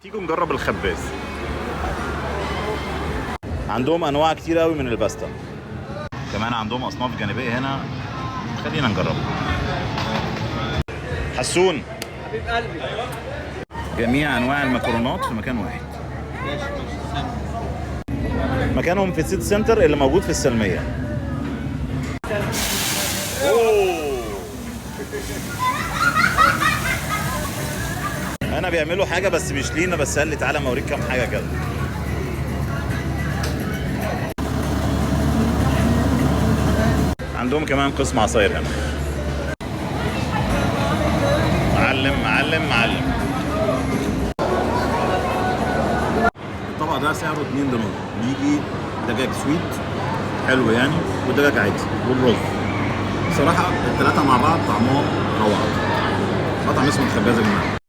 تيجوا نجرب الخباز. عندهم انواع كتير قوي من الباستا، كمان عندهم اصناف جانبيه هنا، خلينا نجربها. حسون، حبيب قلبي. جميع انواع المكرونات في مكان واحد. ماشي مكانهم في سيتي سنتر اللي موجود في السلميه. انا بيعملوا حاجه بس مش لينا، بس قال لي تعالى ما اوريك كام حاجه كده. عندهم كمان قسم عصاير هنا. معلم معلم معلم. الطبق ده سعره $2، بيجي دجاج سويت حلو يعني، ودجاج عادي والرز. بصراحه الثلاثه مع بعض طعمهم روعه. مطعم اسمه الخباز يا جماعه.